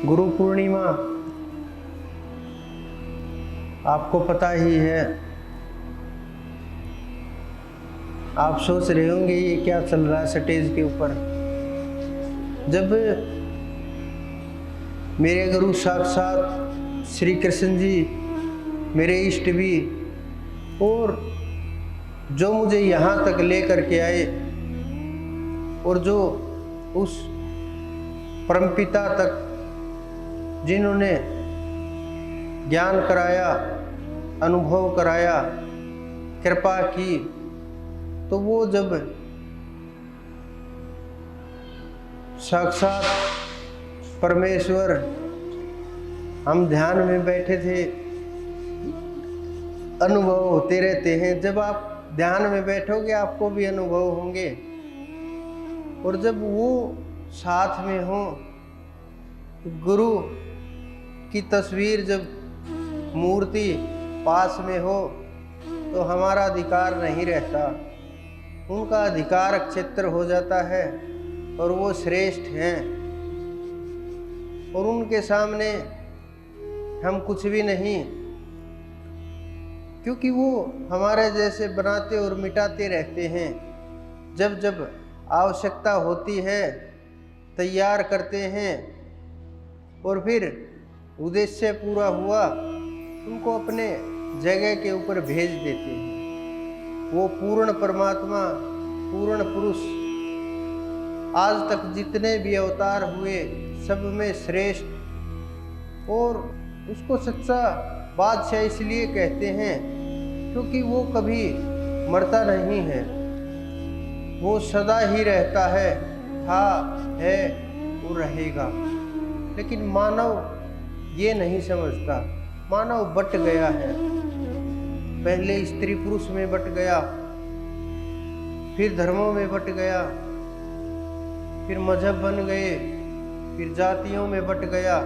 गुरु पूर्णिमा आपको पता ही है। आप सोच रहे होंगे ये क्या चल रहा है स्टेज के ऊपर। जब मेरे गुरु साक्षात श्री कृष्ण जी, मेरे इष्ट भी, और जो मुझे यहाँ तक लेकर के आए और जो उस परमपिता तक जिन्होंने ज्ञान कराया, अनुभव कराया, कृपा की, तो वो जब साक्षात परमेश्वर, हम ध्यान में बैठे थे, अनुभव होते रहते हैं। जब आप ध्यान में बैठोगे आपको भी अनुभव होंगे, और जब वो साथ में हो, गुरु की तस्वीर जब मूर्ति पास में हो, तो हमारा अधिकार नहीं रहता, उनका अधिकार क्षेत्र हो जाता है और वो श्रेष्ठ हैं, और उनके सामने हम कुछ भी नहीं, क्योंकि वो हमारे जैसे बनाते और मिटाते रहते हैं। जब जब आवश्यकता होती है तैयार करते हैं, और फिर उद्देश्य पूरा हुआ उनको अपने जगह के ऊपर भेज देते हैं। वो पूर्ण परमात्मा, पूर्ण पुरुष, आज तक जितने भी अवतार हुए सब में श्रेष्ठ, और उसको सच्चा बादशाह इसलिए कहते हैं क्योंकि वो कभी मरता नहीं है, वो सदा ही रहता है, था, है और रहेगा। लेकिन मानव ये नहीं समझता। मानव बट गया है, पहले स्त्री पुरुष में बट गया, फिर धर्मों में बट गया, फिर मजहब बन गए, फिर जातियों में बट गया।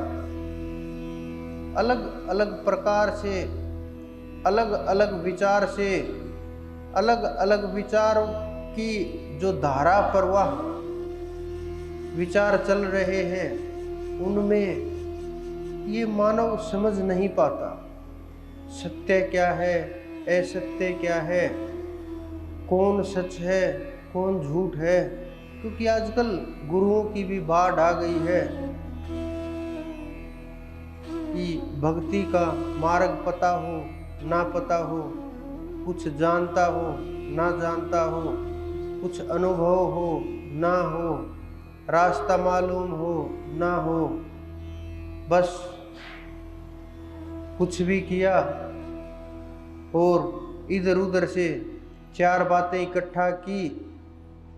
अलग अलग प्रकार से, अलग अलग विचार से, अलग अलग विचारों की जो धारा प्रवाह विचार चल रहे हैं, उनमें ये मानव समझ नहीं पाता सत्य क्या है, असत्य क्या है, कौन सच है, कौन झूठ है। क्योंकि आजकल गुरुओं की भी बाढ़ आ गई है कि भक्ति का मार्ग पता हो ना पता हो, कुछ जानता हो ना जानता हो, कुछ अनुभव हो ना हो, रास्ता मालूम हो ना हो, बस कुछ भी किया और इधर उधर से चार बातें इकट्ठा की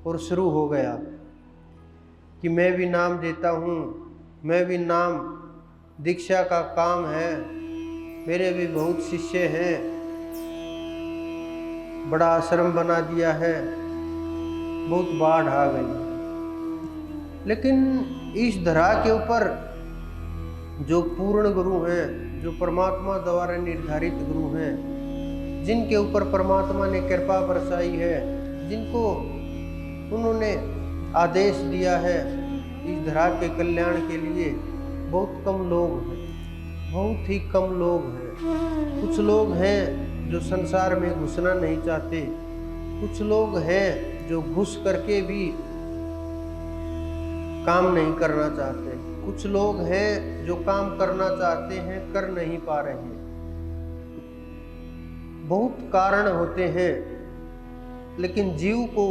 और शुरू हो गया कि मैं भी नाम देता हूँ, मैं भी नाम, दीक्षा का काम है, मेरे भी बहुत शिष्य हैं, बड़ा आश्रम बना दिया है, बहुत बाढ़ आ गई। लेकिन इस धरा के ऊपर जो पूर्ण गुरु हैं, जो परमात्मा द्वारा निर्धारित गुरु हैं, जिनके ऊपर परमात्मा ने कृपा बरसाई है, जिनको उन्होंने आदेश दिया है इस धरा के कल्याण के लिए, बहुत कम लोग हैं, बहुत ही कम लोग हैं। कुछ लोग हैं जो संसार में घुसना नहीं चाहते, कुछ लोग हैं जो घुस करके भी काम नहीं करना चाहते, कुछ लोग हैं जो काम करना चाहते हैं कर नहीं पा रहे हैं। बहुत कारण होते हैं, लेकिन जीव को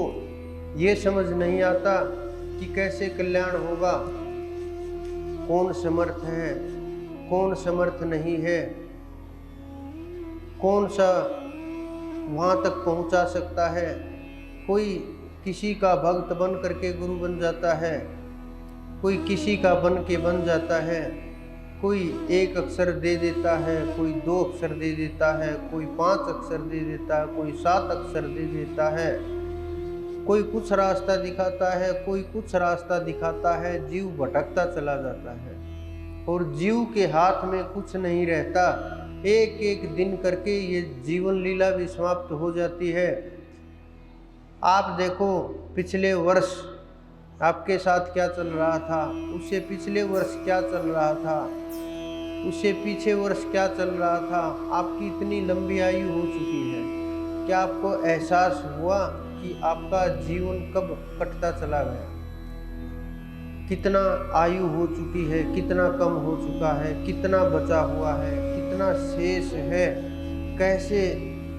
ये समझ नहीं आता कि कैसे कल्याण होगा, कौन समर्थ है, कौन समर्थ नहीं है, कौन सा वहाँ तक पहुँचा सकता है। कोई किसी का भक्त बन करके गुरु बन जाता है, कोई किसी का बन के बन जाता है, कोई एक अक्षर दे देता है, कोई दो अक्षर दे देता है, कोई 5 अक्षर दे देता है, कोई 7 अक्षर दे देता है, कोई कुछ रास्ता दिखाता है, कोई कुछ रास्ता दिखाता है। जीव भटकता चला जाता है और जीव के हाथ में कुछ नहीं रहता। एक एक दिन करके ये जीवन लीला भी समाप्त हो जाती है। आप देखो, पिछले वर्ष आपके साथ क्या चल रहा था, उससे पिछले वर्ष क्या चल रहा था, उससे पीछे वर्ष क्या चल रहा था। आपकी इतनी लंबी आयु हो चुकी है, क्या आपको एहसास हुआ कि आपका जीवन कब कटता चला गया? कितना आयु हो चुकी है, कितना कम हो चुका है, कितना बचा हुआ है, कितना शेष है, कैसे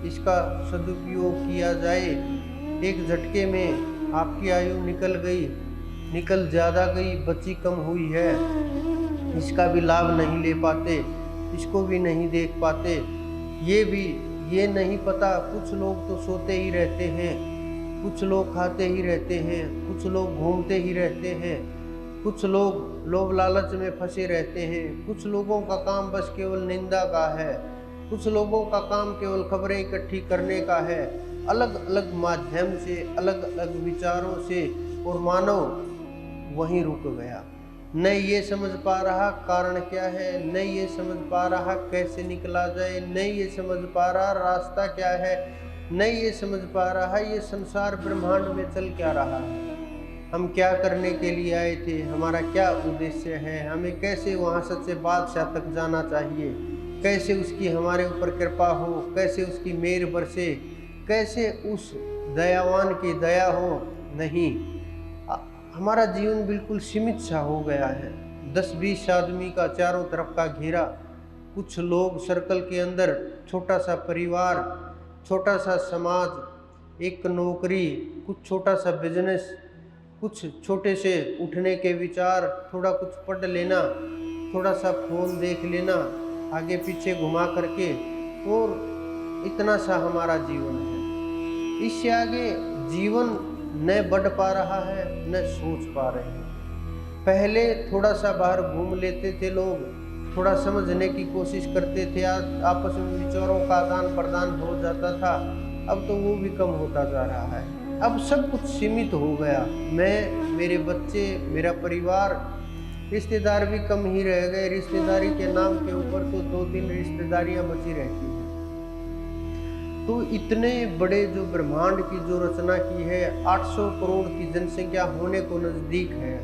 इसका सदुपयोग किया जाए। एक झटके में आपकी आयु निकल गई, निकल ज़्यादा गई, बची कम हुई है, इसका भी लाभ नहीं ले पाते, इसको भी नहीं देख पाते। ये नहीं पता, कुछ लोग तो सोते ही रहते हैं, कुछ लोग खाते ही रहते हैं, कुछ लोग घूमते ही रहते हैं, कुछ लोग लोभ लालच में फंसे रहते हैं, कुछ लोगों का काम बस केवल निंदा का है, कुछ लोगों का काम केवल खबरें इकट्ठी करने का है, अलग अलग माध्यम से, अलग अलग विचारों से, और मानव वहीं रुक गया। न ये समझ पा रहा कारण क्या है, न ये समझ पा रहा कैसे निकला जाए, न ये समझ पा रहा रास्ता क्या है, न ये समझ पा रहा ये संसार ब्रह्मांड में चल क्या रहा है, हम क्या करने के लिए आए थे, हमारा क्या उद्देश्य है, हमें कैसे वहाँ सच्चे बादशाह तक जाना चाहिए, कैसे उसकी हमारे ऊपर कृपा हो, कैसे उसकी मेहर बरसे, कैसे उस दयावान की दया हो। नहीं, हमारा जीवन बिल्कुल सीमित सा हो गया है। 10-20 आदमी का चारों तरफ का घेरा, कुछ लोग सर्कल के अंदर, छोटा सा परिवार, छोटा सा समाज, एक नौकरी, कुछ छोटा सा बिजनेस, कुछ छोटे से उठने के विचार, थोड़ा कुछ पढ़ लेना, थोड़ा सा फोन देख लेना आगे पीछे घुमा करके, और इतना सा हमारा जीवन है। इससे आगे जीवन न बढ़ पा रहा है, न सोच पा रहे हैं। पहले थोड़ा सा बाहर घूम लेते थे लोग, थोड़ा समझने की कोशिश करते थे, आपस में विचारों का आदान प्रदान हो जाता था। अब तो वो भी कम होता जा रहा है, अब सब कुछ सीमित हो गया। मैं, मेरे बच्चे, मेरा परिवार, रिश्तेदार भी कम ही रह गए। रिश्तेदारी के नाम के ऊपर तो 2-3 रिश्तेदारियां बची रहती हैं। तो इतने बड़े जो ब्रह्मांड की जो रचना की है, 800 करोड़ की जनसंख्या होने को नजदीक है,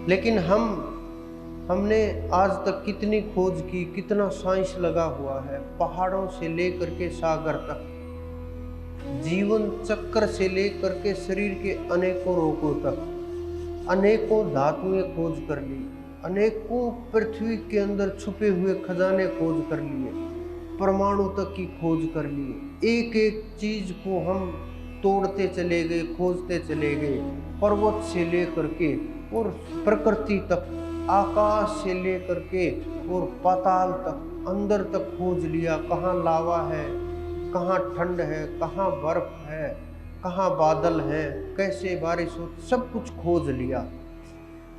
लेकिन हमने आज तक कितनी खोज की, कितना साइंस लगा हुआ है, पहाड़ों से लेकर के सागर तक, जीवन चक्र से लेकर के शरीर के अनेकों रोगों तक, अनेकों धातुएं खोज कर ली, अनेकों पृथ्वी के अंदर छुपे हुए खजाने खोज कर लिए, परमाणु तक की खोज कर ली। एक एक चीज को हम तोड़ते चले गए, खोजते चले गए, पर्वत से लेकर के और प्रकृति तक, आकाश से लेकर के और पाताल तक, अंदर तक खोज लिया। कहाँ लावा है, कहाँ ठंड है, कहाँ बर्फ है, कहाँ बादल है, कैसे बारिश हो, सब कुछ खोज लिया।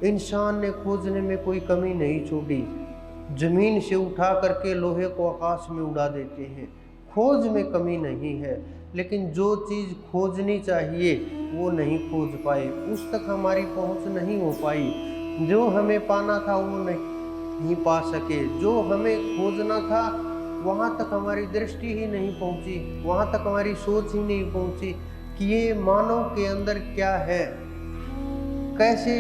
इंसान ने खोजने में कोई कमी नहीं छोड़ी। जमीन से उठा करके लोहे को आकाश में उड़ा देते हैं, खोज में कमी नहीं है, लेकिन जो चीज़ खोजनी चाहिए वो नहीं खोज पाए, उस तक हमारी पहुंच नहीं हो पाई। जो हमें पाना था वो नहीं पा सके, जो हमें खोजना था वहाँ तक हमारी दृष्टि ही नहीं पहुँची, वहाँ तक हमारी सोच ही नहीं पहुँची कि ये मानव के अंदर क्या है, कैसे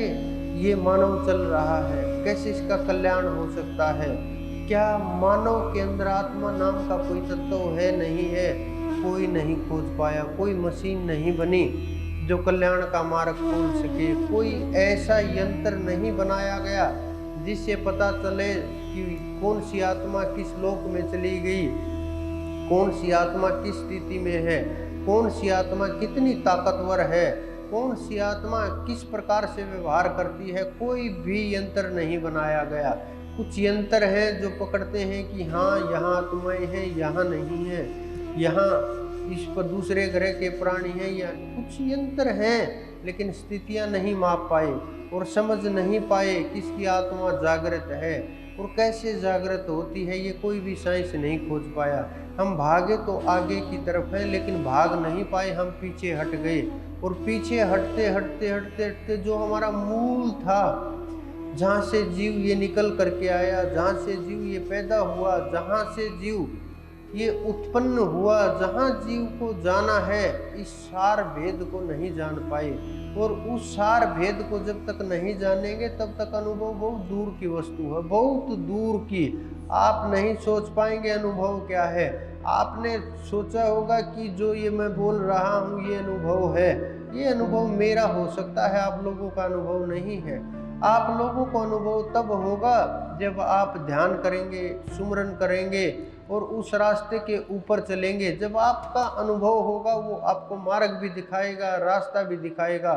ये मानव चल रहा है, कैसे इसका कल्याण हो सकता है, क्या मानव के अंदर आत्मा नाम का कोई तत्व है, नहीं है, कोई नहीं खोज पाया। कोई मशीन नहीं बनी जो कल्याण का मार्ग खोल सके, कोई ऐसा यंत्र नहीं बनाया गया जिससे पता चले कि कौन सी आत्मा किस लोक में चली गई, कौन सी आत्मा किस स्थिति में है, कौन सी आत्मा कितनी ताकतवर है, कौन सी आत्मा किस प्रकार से व्यवहार करती है। कोई भी यंत्र नहीं बनाया गया। कुछ यंत्र हैं जो पकड़ते हैं कि हाँ यहाँ आत्माएं हैं, यहाँ नहीं है, यहाँ इस पर दूसरे ग्रह के प्राणी हैं, या कुछ यंत्र हैं, लेकिन स्थितियाँ नहीं माप पाए और समझ नहीं पाए किसकी आत्मा जागृत है और कैसे जागृत होती है, ये कोई भी साइंस नहीं खोज पाया। हम भागे तो आगे की तरफ हैं, लेकिन भाग नहीं पाए, हम पीछे हट गए। और पीछे हटते हटते हटते हटते जो हमारा मूल था, जहाँ से जीव ये निकल करके आया, जहाँ से जीव ये पैदा हुआ, जहाँ से जीव ये उत्पन्न हुआ, जहाँ जीव को जाना है, इस सार भेद को नहीं जान पाए। और उस सार भेद को जब तक नहीं जानेंगे तब तक अनुभव बहुत दूर की वस्तु है, बहुत दूर की। आप नहीं सोच पाएंगे अनुभव क्या है। आपने सोचा होगा कि जो ये मैं बोल रहा हूँ ये अनुभव है, ये अनुभव मेरा हो सकता है, आप लोगों का अनुभव नहीं है। आप लोगों को अनुभव तब होगा जब आप ध्यान करेंगे, सुमरन करेंगे और उस रास्ते के ऊपर चलेंगे। जब आपका अनुभव होगा वो आपको मार्ग भी दिखाएगा, रास्ता भी दिखाएगा।